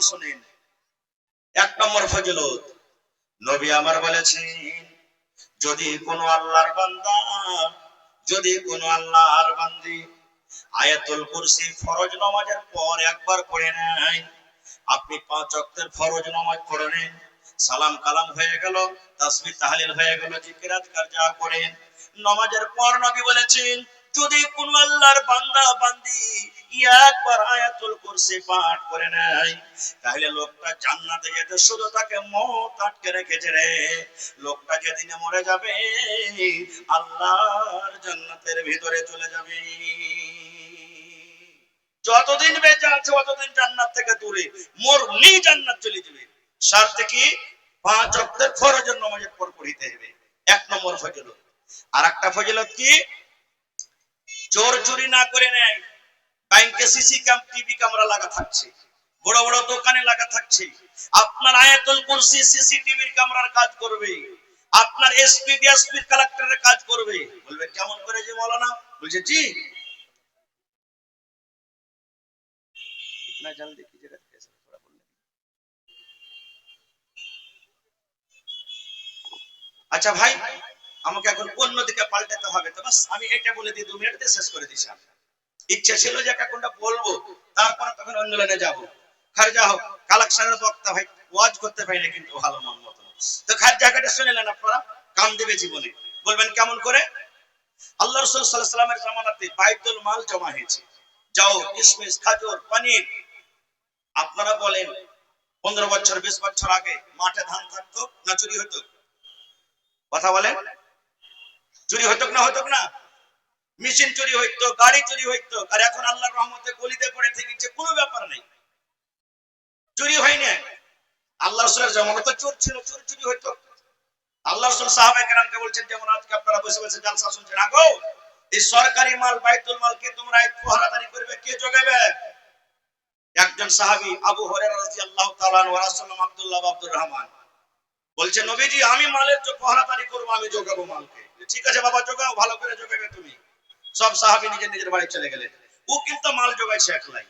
শুনেন। 1 নম্বর ফজিলত, নবী আমার বলেছেন, যদি কোনো আল্লাহর বান্দি আয়াতুল কুরসি ফরজ নামাজের পর একবার পড়ে নেয়, আপনি 5 ওয়াক্তের ফরজ নামাজ পড়ে নেন, সালাম কালাম হয়ে গেল, তাসবিহ তাহলিল হয়ে গেল, জিকির আজকার যা করেন, নামাজের পর নবী বলেছেন, যদি কোন আল্লাহর বান্দা বান্দি একবার আয়াতুল কুরসি পাঠ করে নেয়, তাহলে লোকটা জান্নাতে যেতে শুধু তাকে মওত আটকে রেখেছে রে। লোকটা যেদিনে মরে যাবে আল্লাহর জান্নাতের ভিতরে চলে যাবে। যতদিন বেঁচে আছে ততদিন জান্নাত থেকে দূরে, মরলেই জান্নাত চলে যাবে। শর্ত কি? 5 ওয়াক্তের ফরজ নামাজের পর পড়িতে হবে। 1 নম্বর ফজিলত। আর একটা ফজিলত কি? চোর চুরি না করে নেয়। ব্যাংকে সিসি টিভি ক্যামেরা লাগা থাকছে, বড় বড় দোকানে লাগা থাকছে, আপনার আয়াতুল কুরসি সিসিটিভির ক্যামেরার কাজ করবে, আপনার এসপি ডিএসপি কালেক্টরের কাজ করবে। বলবে কেমন করে যে মাওলানা? বলছে জি इतना जल्दी कीजिएगा कैसे, थोड़ा बोलने। আচ্ছা ভাই, আমাকে এখন কোন দিকে পাল্টাতে হবে? তো বাস আমি এটা বলে দিই, 2 মিনিটে শেষ করে দিছি। ইচ্ছা ছিল যে কোনটা বলবো, তারপরে তখন অন্য লাইনে যাব। খারজা হোক কালেকশনের বক্তা ভাই, ওয়াজ করতে পারি না কিন্তু ভালো মন মতো। তো খারজা কাটা শুনলেন আপনারা, কাম দেবে জীবনে। বলবেন কেমন করে? আল্লাহ রাসূল সাল্লাল্লাহু আলাইহি ওয়াসাল্লামের জামানাতে বাইতুল মাল জমা হয়েছে, যাও কিশমিশ খাজুর পানির। আপনারা বলেন 15 বছর 20 বছর আগে মাঠে ধান থাকতো না চুরি হতো? কথা বলেন, চুরি হতো না? হতো না? মেশিন চুরি হইতো, গাড়ি চুরি হইতো। আর এখন আল্লাহর রহমতে গলিতে পড়ে থেকেছে, কোনো ব্যাপার নেই, চুরি হয় না। আল্লাহ রাসূলের জামানাতে চোর ছিল, চুরি হইতো। আল্লাহ রাসূল সাহাবায়ে কেরামকে বলছেন, যেমন আজকে আপনারা বসে বসে জালসা শুনছেন, আগো এই সরকারি মাল বাইতুল মালকে তোমরা পহরাদারি করবে, কে জোগাবে? একজন সাহাবী আবু হুরায়রা রাদিয়াল্লাহু তাআলা আনহু রাসূলুল্লাহ আব্দুল্লাহ আব্দুর রহমান বলছে, নবীজি আমি মালের যে পহরাদারি করব, আমি জোগাবো মালকে। ঠিক আছে বাবা, জোগাও, ভালো করে জোগাবে তুমি। সব সাহাবী নিজের নিজের বাড়ি চলে গেলেন। ও কিন্তু মাল জোগাইছে একলাই।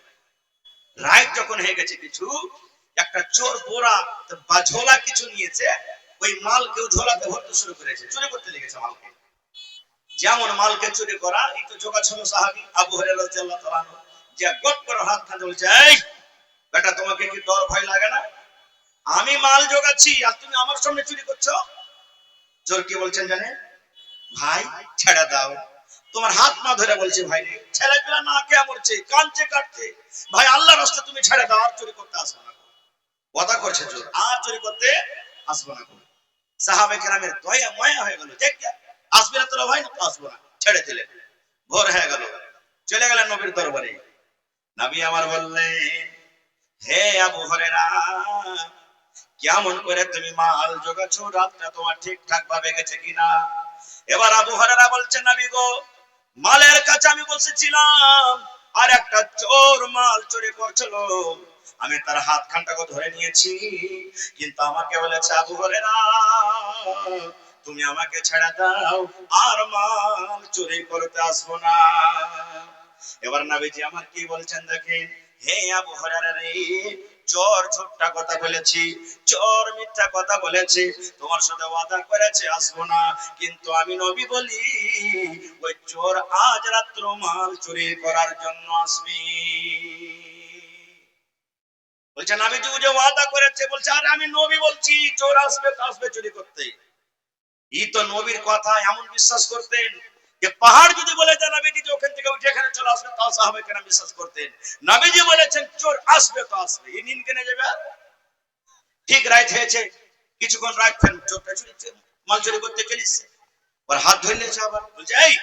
রাত যখন হয়ে গেছে, কিছু একটা চোর বোরা বা ঝোলা কিছু নিয়েছে, ওই মাল কেউ ঝোলাতে ভরতে শুরু করেছে, চুরি করতে লেগেছে মালকে। যেমন মালকে চুরি করা, এই তো জোগা ছিল সাহাবী আবু হুরায়রা রাদিয়াল্লাহু তাআলা আনহু, যে গট করে হাত খাতে বলছে, এই বেটা তোমাকে কি ডর ভয় লাগে না? আমি মাল জোগাচ্ছি আর তুমি আমার সামনে চুরি করছো। চোর কি বলছেন জানেন? ভাই ছেড়ে দাও। তোমার হাত মা ধরে বলছে, ভাই রে ছেলেগুলা না কে মরছে, কাঁদছে কাটছে, ভাই আল্লাহর রাস্তায় তুমি ছেড়ে দাও, আর চুরি করতে আসবে না। কথা করছে চোর, আর চুরি করতে আসবে না। সাহাবে কেরামের দয়া ময়া হয়ে গেল, দেখ আসবে না তোরা ভাই, না আসবো না, ছেড়ে দিলেন। ভোর হয়ে গেল, চলে গেলেন নবীর দরবারে। নবী আমার বললেন, হে আবু হুরায়রা, কেমন করে তুমি মাল জোগাচ্ছ, রাতটা তোমার ঠিকঠাক ভাবে গেছে কিনা? এবার আবু হুরায়রা বলছেন, নবী গো, মালের কাছে আমি বসেছিলাম, আর একটা চোর মাল চুরি করছিল, আমি তার হাত খানটাকে ধরে নিয়েছি, কিন্তু আমাকে বলেছে, আবু হুরায়রা তুমি আমাকে ছেড়ে দাও, আর মাল চুরি করতে আসবো না। এবার নবীজি আমার কি বলছেন দেখেন, হে আবু হুরায়রা রে, চোর ঝুট্টা কথা বলেছি, চোর মিথ্যা কথা বলেছে, তোমার সাথে ওয়াদা করেছে আসবো না, কিন্তু আমি নবী বলি, ওই চোর আজ রাত্র মাল চুরি করার জন্য আসবে। বলছে নবীজি যে ওয়াদা করেছে, বলছে আরে আমি নবী বলছি চোর আসবে, তো আসবে চুরি করতে। এই তো নবীর কথা এমন বিশ্বাস করতেন যে পাহাড় যদি বলে দেন নবীজি যে ওখান থেকে উঠে এখানে চলে আসবে, তাও সাহাবায়ে কেরাম বিশ্বাস করতেন। নবীজি বলেছেন চোর আসবে তো আসবে, এই নিন কেনে যাবে। ঠিক রাত হয়েছে, কিছুক্ষণ রাখবেন, চোরটা চুরি মাল চুরি করতে চলেছে। ওর হাত ধরে নিয়েছে, আবার বলছে, এই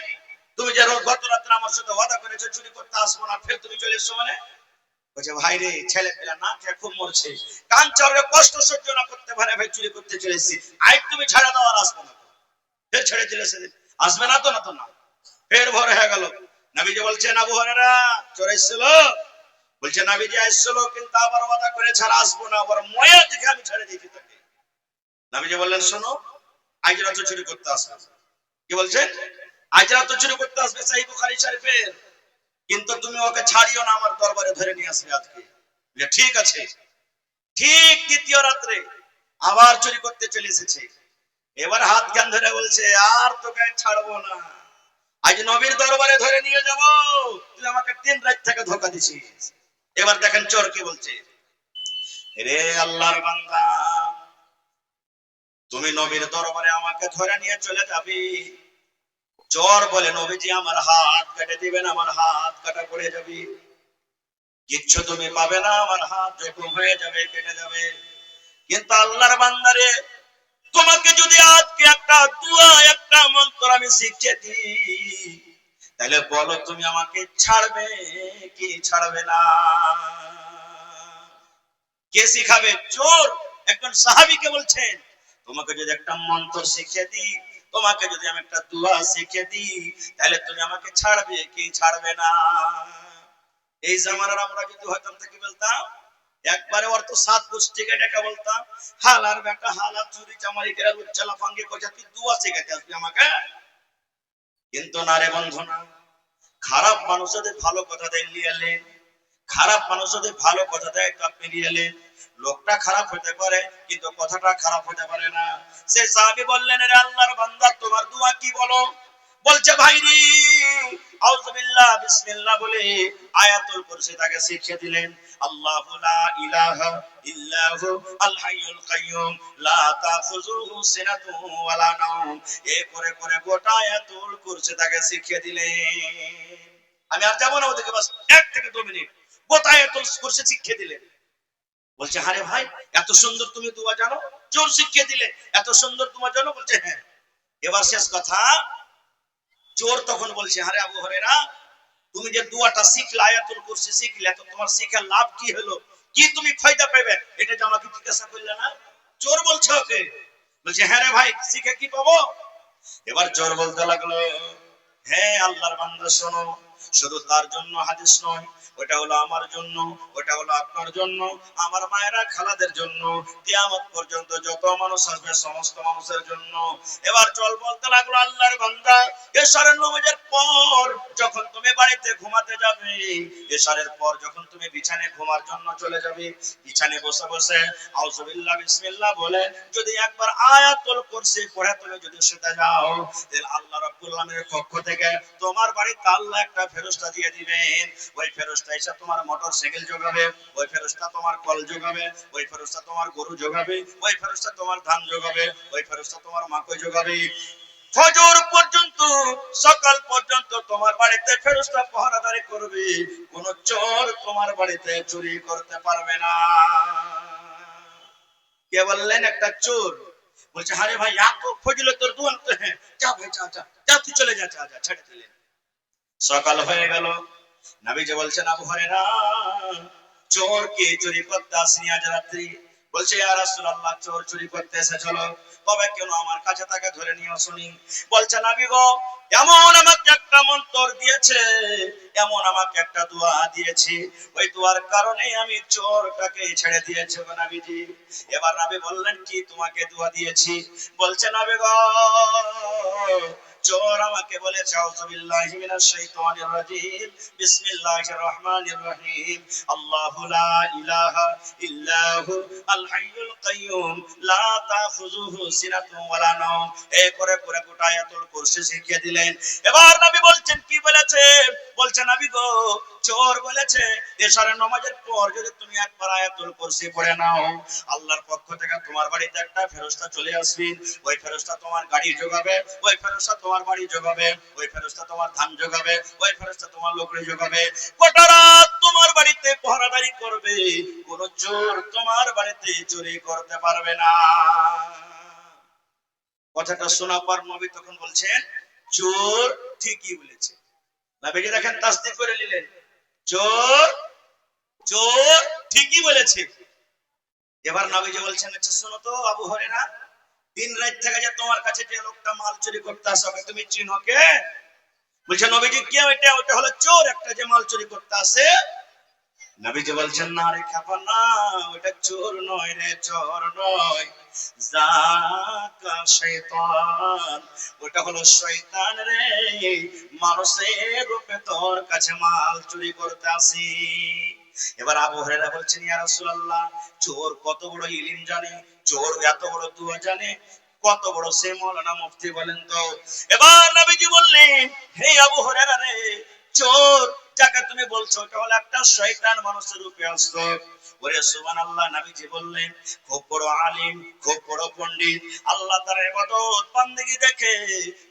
তুমি যে গত রাত্রে আমার সাথে ওয়াদা করেছো চুরি করতে আসবো না, ফের তুমি চলে এসছো মানে? বলছে, ভাই রে ছেলে পেলা না খেয়ে খুব মরছে, কান চাওয়ার কষ্ট সহ্য না করতে পারে, ভাই চুরি করতে চলেছি, আই তুমি ছেড়ে দাও, আর আসবো না। ফের ছেড়ে দিলে সেদিন, আসবে না তো, না তো না। ফের ভোর হয়ে গেল, নবীজি বলছেন, আবু হুরায়রা চোর এসেছিল? বলছে নবীজি আসছিল, কিন্তু আবার ওয়াদা করে ছাড়া আসবো না, আবার ময়া দেখে আমি ছেড়ে দিয়েছি তাকে। নবীজি বললেন, শোনো, আজ রাত চুরি করতে আসবে। কি বলছেন? আজ রাত চুরি করতে আসবে, সহিহ বুখারী শরীফের, কিন্তু তুমি ওকে ছাড়িও না, আমার দরবারে ধরে নিয়ে আসবে আজকে। ঠিক আছে। ঠিক দ্বিতীয় রাত্রে আবার চুরি করতে চলে এসেছে। এবার হাত কান ধরে বলছে, আর তোকে ছাড়বো না, আজ নবীর দরবারে ধরে নিয়ে যাব, তুই আমাকে 3 রাত থেকে ধোঁকা দিছিস। এবার দেখেন চোর কি বলছে, রে আল্লাহর বান্দা, তুমি নবীর দরবারে আমাকে ধরে নিয়ে চলে যাবি। চোর বলে, নবীজি আমার হাত কেটে দিবেন, আমার হাত কাটা পড়ে যাবে, কিচ্ছু তুমি পাবে না, আমার হাত জখম হয়ে যাবে, কেটে যাবে। কিন্তু আল্লাহর বান্দারে, তোমাকে যদি আজকে একটা দোয়া, একটা মন্ত্র আমি শিখিয়ে দিই, তাহলে বলো তুমি আমাকে ছাড়বে কি ছাড়বে না? কে শিখাবে? চোর একজন সাহাবীকে বলছেন, তোমাকে যদি একটা মন্ত্র শিখিয়ে দিই, তোমাকে যদি আমি একটা দোয়া শিখিয়ে দিই, তাহলে তুমি আমাকে ছাড়বে কি ছাড়বে না? এই জামানার আমরা যদি হয়তো কি বলতাম, একবারে ওর তো 7 গোষ্ঠীকে ডেকে বলতাম, হালার বেটা হালা, চুরি চামারি করে লুচ্চালা ফাঙ্গে কইছা তুই দোয়া শিখাতে আসবি আমাকে। কিন্তু না রে বন্ধু না, খারাপ মানুষদের ভালো কথা দেয় লিয়ালেন, খারাপ মানুষদের ভালো কথা দেয় তো আপনি লিয়ালেন। লোকটা খারাপ হতে পারে কিন্তু কথাটা খারাপ হতে পারে না। সে সাহাবী বললেন, রে আল্লাহর বান্দা, তোমার দোয়া কি বলো? বলছে, ভাই রে, আউযু বিল্লাহ বিসমিল্লাহ বলে আয়াতুল কুরসি তাকে শিখিয়ে দিলেন। আল্লাহু লা ইলাহা ইল্লাহু আল হাইয়ুল কাইয়্যুম লা তাখুযুহু সিনাতুন ওয়ালা নাওম। এই করে করে গোটা আয়াতুল কুরসি তাকে শিখিয়ে দিলেন। আমি আর যাব না ওদিকে, বাস 1 থেকে 2 মিনিট গোটা আয়াতুল কুরসি শিখিয়ে দিলেন। বলছে, আরে ভাই, এত সুন্দর তুমি দোয়া জানো? জোর শিখিয়ে দিলে, এত সুন্দর দোয়া জানো? বলছে হ্যাঁ। এবার শেষ কথা, চোর তখন বলছে, আরে আবু হুরায়রা, তুমি যে দোয়াটা শিখলে, আয়াতুল কুরসি শিখলে, তো তোমার শিখার লাভ কি হলো, কি তুমি ফায়দা পাবে, এটা যে আমাকে জিজ্ঞাসা করলে না? চোর বলছে ওকে। বলছে, হ্যাঁ রে ভাই, শিখে কি পাবো? এবার চোর বলতে লাগলো, হ্যাঁ আল্লাহর বান্দা শোনো, শুধু তার জন্য হাদিস নয়, ওটা হলো আমার জন্য, ওটা হলো আপনার জন্য, আমার মায়েরা খালাদের জন্য, কিয়ামত পর্যন্ত যত মানুষ আসবে সমস্ত মানুষের জন্য। এবার চল বলতে লাগলো, আল্লাহর বান্দা, এশারের নামাজের পর যখন তুমি বাড়িতে ঘুমাতে যাবে, এশারের পর যখন তুমি বিছানায় ঘুমার জন্য চলে যাবে, বিছানায় বসে বসে আউযু বিল্লাহ বিসমিল্লাহ বলে যদি একবার আয়াতুল কুরসি পড়ে তুমি যদি শুতে যাও, তাহলে আল্লাহ রাব্বুল আলামিনের পক্ষ থেকে তোমার বাড়িতে আল্লাহ একটা ফেরেশতা দিয়ে দিবেন। ওই ফেরেশতা এসে তোমার মোটরসাইকেল যোগাবে, ওই ফেরেশতা তোমার কল যোগাবে, ওই ফেরেশতা তোমার গরু যোগাবে, ওই ফেরেশতা তোমার ধান যোগাবে, ওই ফেরেশতা তোমার মাকৈ যোগাবে। ফজর পর্যন্ত, সকাল পর্যন্ত তোমার বাড়িতে ফেরেশতা পাহারাদারি করবে, কোন চোর তোমার বাড়িতে চুরি করতে পারবে না। কে বললেন? একটা চোর। বলছে, আরে ভাই, এত ফজিলতের দোয়া তো, হ্যাঁ যা ভাই, যা যা যা, তুই চলে যা, যা যা, ছেড়ে দিলেন। সকাল হয়ে গেল, নবীজি বলছেন, আবু হুরায়রা, চোর কে চুরি করতে আসেনি আজ রাত্রি? বলছে, ইয়া রাসূলুল্লাহ, চোর চুরি করতে এসেছিল, তবে কেন আমার কাছে তাকে ধরে নিয়ে আসুনি? বলছে, নবী গো, এমন আমাকে একটা মন্ত্র দিয়েছে, এমন আমাকে একটা দোয়া দিয়েছে, ওই দোয়ার কারণে আমি চোরটাকে ছেড়ে দিয়েছি গো নবীজি। এবার নবী বললেন, কি তোমাকে দোয়া দিয়েছি? বলছে, নবী গো, চোর আমাকে বলেছে, আউযু বিল্লাহি মিনাশ শাইতানির রাজিম, বিসমিল্লাহির রহমানির রহিম, আল্লাহু লা ইলাহা ইল্লাহু আল হাইয়ুল কাইয়্যুম লা তাখুযুহু সিনাতুন ওয়ালা নাওম। এই করে করে গোটা আয়াতুল কুরসি শিখিয়ে দিলেন। এবার নবী বলছেন, কি বলেছে? বলছে, নবী গো, চোর বলেছে এশারের নামাজের পর যদি তুমি একবার আয়াতুল কুরসি পড়ে নাও, আল্লাহর পক্ষ থেকে তোমার বাড়িতে একটা ফেরেশতা চলে আসবে, ওই ফেরেশতা তোমার গাড়ি যোগাবে, ওই ফেরেশতা তোমার বাড়ি যোগাবে, ওই ফেরেশতা তোমার ধান যোগাবে, ওই ফেরেশতা তোমার লোকরি যোগাবে, গোটা রাত তোমার বাড়িতে পাহারাদারি করবে, কোন চোর তোমার বাড়িতে চুরি করতে পারবে না। কথাটা শোনার পর নবী তখন বলছেন, চোর ঠিকই বলেছে। নবীজি দেখেন তাসদীক করে নিলেন, চোর চোর ঠিকই বলেছে। এবার নবীজি বলছেন, আচ্ছা শোনো তো আবু হুরায়রা, 3 রাত থেকে যে তোমার কাছে যে লোকটা মাল চুরি করতে আসে, ওকে তুমি চিনো কে? বলছে, নবীজি, কে ওইটা? ওটা হলো চোর একটা যে মাল চুরি করতে আসে। নবীজি বলছেন, না রে খাপা, না, ওটা চোর নয় রে, চোর নয়, জাকা শয়তান, ওটা হলো শয়তান রে, মানুষের রূপে তোর কাছে মাল চুরি করতে আসি। এবার আবু হুরায়রা বলছেন, ইয়া রাসূলুল্লাহ, চোর কত বড় ইলম জানে, চোর এত বড় দুয়া জানে, কত বড় সে মাওলানা মুফতি বলেন তো। এবার নবীজি বললেন, হে আবু হুরায়রা রে, চোর যাকে তুমি বলছো ওটা হলো একটা শয়তান মানুষের রূপে আসতো। ওরে সুবহানাল্লাহ। নবীজি বললেন, খুব বড় আলিম, খুব বড় পণ্ডিত, আল্লাহ তার ইবাদত বান্দেগি দেখে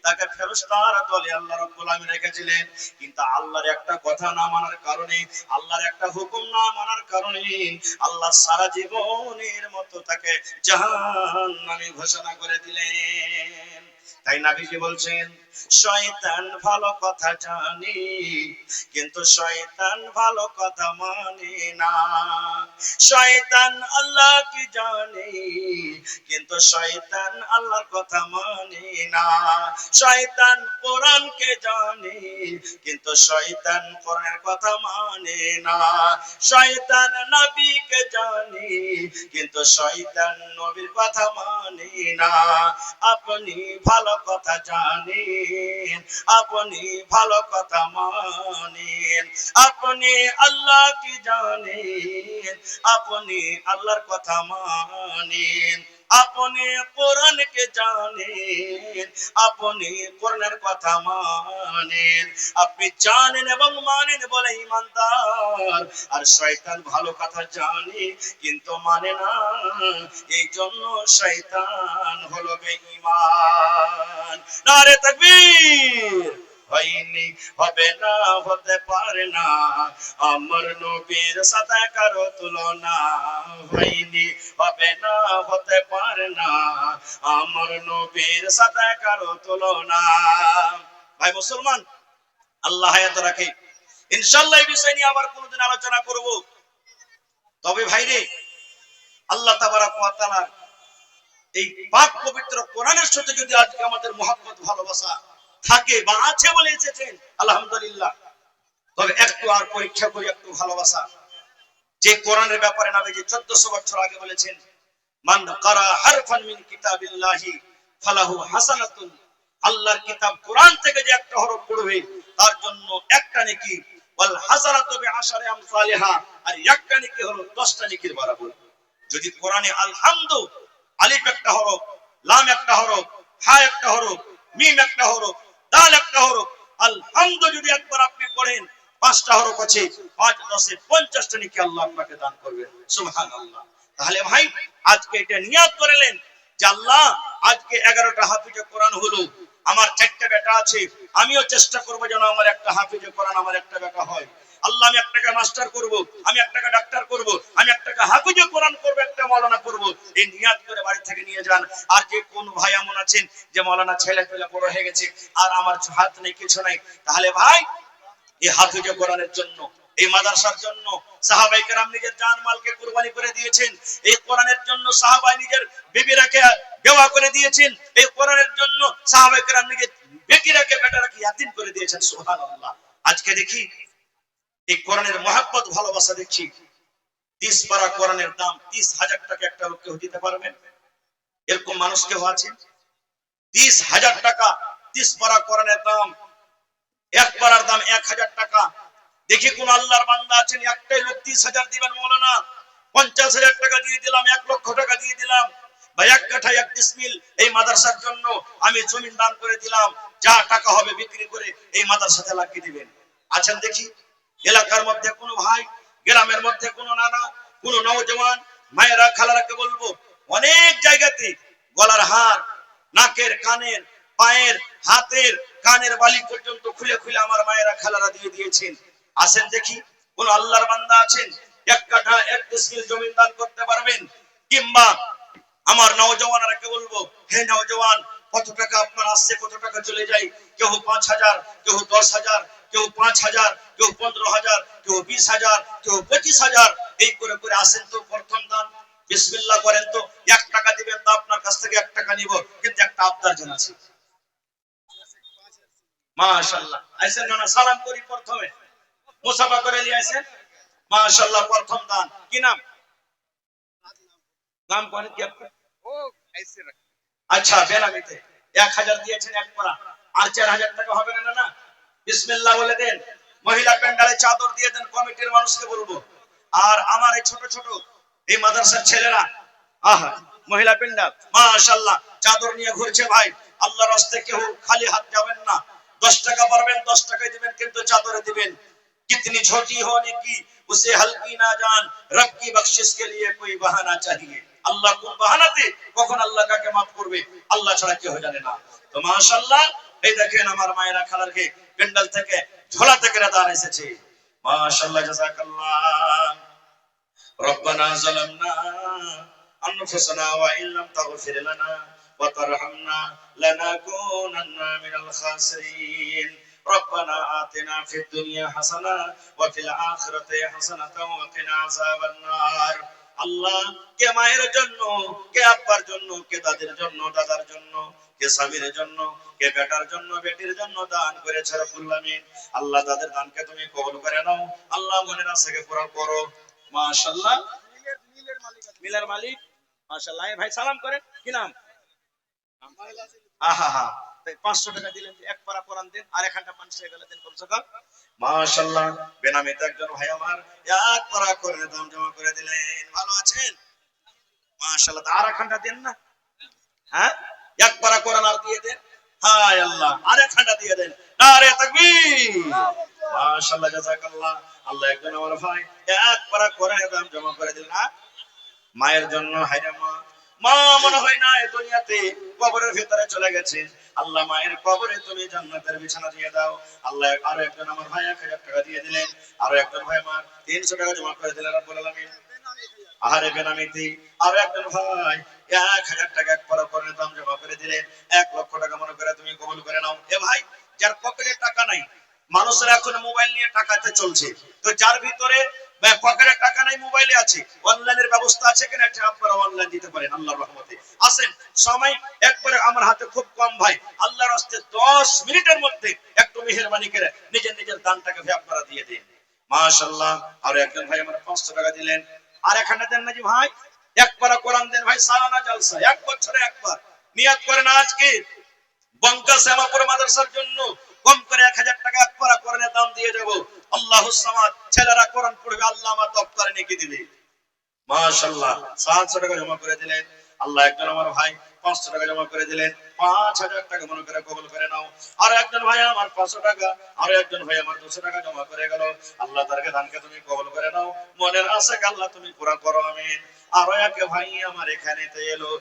তাকে ফেরেশতার দলে আল্লাহ রাব্বুল আলামিন রেখেছিলেন। কিন্তু আল্লাহর একটা কথা না মানার কারণে, আল্লাহর একটা হুকুম না মানার কারণে আল্লাহ সারা জীবনের মতো তাকে জাহান্নামী ঘোষণা করে দিলেন। তাই নবীজি বলছেন, শয়তান ভালো কথা জানে কিন্তু শয়তান ভালো কথা মানে না। শয়তান আল্লাহ কি জানে কিন্তু শয়তান আল্লাহর কথা মানে না। শয়তান কোরআনকে জানে কিন্তু শয়তান কোরআনের কথা মানে না। শয়তান নবীকে জানে কিন্তু শয়তান নবীর কথা মানে না। আপনি ভালো কথা জানেন, আপনি ভালো কথা মানেন, আপনি আল্লাহ কি জানেন, আপনি আল্লাহর কথা মানেন, আপনি কোরআনকে জানেন, আপনি কোরআনের কথা মানেন। আপনি জানেন এবং মানেন বলে ঈমানদার। আর শয়তান ভালো কথা জানে কিন্তু মানে না, এই জন্য শয়তান হলো বেঈমান। নারে তাকবীর। হয়নি, হবে না, হতে পারে না আমার নবীর সাথে কারো তুলনা। হয়নি, হবে না, হতে পারে না আমার নবীর সাথে কারো তুলনা। ভাই মুসলমান, আল্লাহ হায়াত রাখে, ইনশাআল্লাহ এই বিষয় নিয়ে আবার কোনদিন আলোচনা করব। তবে ভাইরে, আল্লাহ তাবারাক ওয়া তাআলা এই পাক পবিত্র কোরআনের সাথে যদি আজকে আমাদের মহব্বত ভালোবাসা থাকে বা আছে বলে এসেছেন, আলহামদুলিল্লাহ। তবে একটু আর পরীক্ষা করি, একটু ভালোবাসা। যে কোরআনের ব্যাপারে নবীজি 1400 বছর আগে বলেছেন, মান কারা হারফান মিন কিতাবিল্লাহি ফালাহু হাসানাতুন। আল্লাহর কিতাব কোরআন থেকে যে একটা হরফ পড়বে তার জন্য একটা নেকি, ওয়াল হাসানাতু বিআশারি আমসালিহা, আর একটা নেকি হলো 10টা নেকির বরাবর। যদি কোরআনে আলহামদু, আলিফ একটা হরফ, লাম একটা হরফ, হা একটা হরফ, মিম একটা হরফ, দাল একটা হরফ, আলহামদু যদি একবার আপনি পড়েন, 5টা হরফ আছে, 5 10 50টা নেকি আল্লাহ আপনাকে দান করবেন। সুবহানাল্লাহ। তাহলে ভাই, আজকে এটা নিয়ত করলেন যে আল্লাহ, আজকে 11টা হাফিজে কোরআন হলো, আমার 4টা বেটা আছে, আমিও চেষ্টা করব যেন আমার একটা হাফিজে কোরআন আমার একটা বেটা হয়। আল্লাহ, আমি একটাকে মাস্টার করব, আমি একটাকে ডাক্তার করব, আমি একটাকে হাফিজে কোরআন করব, একটা মাওলানা করব। এই নিয়ত করে বাড়ি থেকে নিয়ে যান। আর যে কোন ভাই এমন আছেন যে মাওলানা ছেলে পেলে বড় হয়ে গেছে আর আমার হাত নেই, কিছু নাই, তাহলে ভাই এই হাফিজে কোরআনের জন্য, এই মাদ্রাসার জন্য সাহাবায়ে কেরাম নিজের জান মালকে কুরবানি করে দিয়েছেন। এই কোরআনের জন্য সাহাবায়ে নিজের বিবিরাকে বেওয়া করে দিয়েছেন। এই কোরআনের জন্য সাহাবায়ে কেরাম নিজের বেটিরাকে বেটারাকে ইয়াতিম করে দিয়েছেন। সুবহানাল্লাহ। আজকে দেখি এই কোরআনের মহব্বত ভালোবাসা দেখছি, 30 পারা কোরআনের দাম 30,000 টাকা একটা লোককে দিতে পারবেন? এরকম মানুষ কেউ আছে? 30,000 টাকা 30 পারা কোরআনের দাম, এক পারার দাম 1000 টাকা। দেখি কোন আল্লাহর বান্দা আছেন একটাই লোক 30,000 দিবেন, মাওলানা 50,000 টাকা দিয়ে দিলাম, 1 লক্ষ টাকা দিয়ে দিলাম, বা এক কাঠা এক ডিসমিল এই মাদ্রাসার জন্য আমি জমি দান করে দিলাম, যা টাকা হবে বিক্রি করে এই মাদ্রাসাতে লাগিয়ে দিবেন? আছেন দেখি? এলাকার মধ্যে কোনো ভাই, গ্রামের মধ্যে কোনো নানা, কোনো নওজওয়ান মায়েরা খালারাকে বলবো, অনেক জায়গাতে গলার হার, নাকের, কানের, পায়ের, হাতের, কানের বালি পর্যন্ত খুলে খুলে আমার মায়েরা খালারা দিয়ে দিয়েছেন। আসেন দেখি কোন আল্লাহর বান্দা আছেন এক কাঠা এক ডিসমিল জমি দান করতে পারবেন? কিংবা আমার নওজওয়ানরাকে বলবো, হে নওজওয়ান, কত টাকা আপনার আসছে, কত টাকা চলে যায়? কেউ 5,000, কেউ 10,000, কেউ 5,000, কেউ 15,000, কেউ 20,000, কেউ 25,000, এই করে করে আসেন তো প্রথম দান বিসমিল্লাহ করেন তো। 1 টাকা দিবেন তো আপনার কাছ থেকে 1 টাকা নিব, কিন্তু একটা আবদার জানাচ্ছি। মাশাআল্লাহ। আইসেন না, সালাম করি প্রথমে, মুসাফা করে নিয়ে আইসেন। মাশাআল্লাহ। প্রথম দান কি নাম? নাম কোন কি আপনার? ও আইসে। আচ্ছা, বেনামিতে 1000 দিয়েছেন এক পারা, আর 4000 টাকা হবে না? না, বিসমিল্লাহ বলে দেন। মহিলা প্যান্ডালে চাদর দিয়ে দেন, কমিটির মানুষকে বলবো আর আমার এই ছোট ছোট এই মাদ্রাসার ছেলেরা, আহা, মহিলা পিন্ডা মাশাআল্লাহ চাদর নিয়ে ঘুরছে ভাই। আল্লাহর রাস্তে কেউ খালি হাত যাবেন না। 10 টাকা পারবেন 10 টাকায় দিবেন, কিন্তু চাদরে দিবেন। कितनी छोटी हो नेकी उसे हल्की ना जान, रब की बख्शिश के लिए कोई बहाना चाहिए। আল্লাহ কোন বাহানাতে কখন আল্লাহ কাকে মাফ করবে আল্লাহ ছাড়া কেউ জানে না। তো মাশাআল্লাহ এই দেখেন আমার মায়েরা খালারকে প্যান্ডেল থেকে ঝোলা থেকে দান এসেছে। মাশাআল্লাহ জাযাকাল্লাহ। ربنا ظلمنا أنفسنا وإن لم تغفر لنا وترحمنا لنكونن من الخاسرين ربنا آتنا في الدنيا حسنة وفي الآخرة حسنة وقنا عذاب النار। আল্লাহ কে মায়ের জন্য, কে আব্বার জন্য, কে দাদির জন্য, দাদার জন্য, কে স্বামীর জন্য, কে বেটার জন্য, বেটির জন্য দান করেছে রব্বুল আলামিন। আল্লাহ তাদের দানকে তুমি কবুল করে নাও। আল্লাহ মনের আশাকে পুরা করো। মাশাআল্লাহ মিলের মালিক মাশাআল্লাহ ভাই সালাম করেন। কি নাম? আহা 500 টাকা দিলেন, এক পারা কোরআন দেন, আর এখানটা 500 টাকা দেন কমসে কম। মাশাআল্লাহ বেনামিতে একজন ভাই আমার এক পারা কোরআনের দাম জমা করে দিলেন। ভালো আছেন? মাশাআল্লাহ আর এখানটা দেন না, হ্যাঁ এক পারা কোরআন আর দিয়ে দেন। হায় আল্লাহ আর এখানটা দিয়ে দেন। নারে তাকবীর। মাশাআল্লাহ জাযাকাল্লাহ। আল্লাহ একজন আমার ভাই এক পারা কোরআনের দাম জমা করে দিলেন। মায়ের জন্য হায়রে মা, মা মনে হয় না এই দুনিয়াতে, কবরের ভিতরে চলে গেছে। আল্লাহ মায়ের কবরে তুমি জান্নাতের বিছানা দিয়ে দাও। আল্লাহ আরো একজন আমার ভাই 1000 টাকা দিয়ে দিলেন, আরো একজন ভাই আমার 300 টাকা জমা করে দিলেন রব্বুল আলামিন। আহারে বেনামিতি আরো একজন ভাই 1000 টাকা এক পারা কোরআনের দাম জমা করে দিলেন। 1 লক্ষ টাকা মনে করে তুমি কবুল করে নাও। এ ভাই যার পকেটে টাকা নাই, মানুষের এখন মোবাইল নিয়ে টাকাতে চলছে, তো যার ভিতরে পকেটে টাকা নাই মোবাইলে আছে, অনলাইনের ব্যবস্থা আছে কিনা এটা আপনারা অনলাইন দিতে পারেন আল্লাহর রহমতে। আসেন সময় একবারে আমার হাতে খুব কম ভাই, আল্লাহর রাস্তে 10 মিনিটের মধ্যে একটু মেহেরবানি করে নিজের নিজের দানটাকে ভাই আপনারা দিয়ে দিন। মাশাআল্লাহ আর একজন ভাই আমার 500 টাকা দিলেন। আর এখানে দেন নাজি ভাই এক পারা কোরআন দেন ভাই, সালানা জলসা 1 বছরে একবার নিয়ত করেন আজকে বঙ্কা শ্যামাপুর মাদ্রাসার জন্য কম করে 1000 টাকা এক পারা কোরআনের দাম দিয়ে দেব। আল্লাহুস সামাদ, ছেলেরা কোরআন পড়বে, আল্লাহ আমার দপ্তরে নেকি দিবে। মাশাআল্লাহ 700 টাকা জমা করে দিলেন। আল্লাহ একজন আমার ভাই 500 টাকা জমা করে দিলেন। 5000 টাকা মনে করে কবুল করে নাও। আর একজন ভাই আমার 500 টাকা, আর একজন ভাই আমার 200 টাকা জমা করে গেল। আল্লাহ তারকে দানকে তুমি কবুল করে নাও। মনের আশাকে আল্লাহ তুমি পুরা করো, আমিন। আর এক ভাই আমার এখানেতে এলো।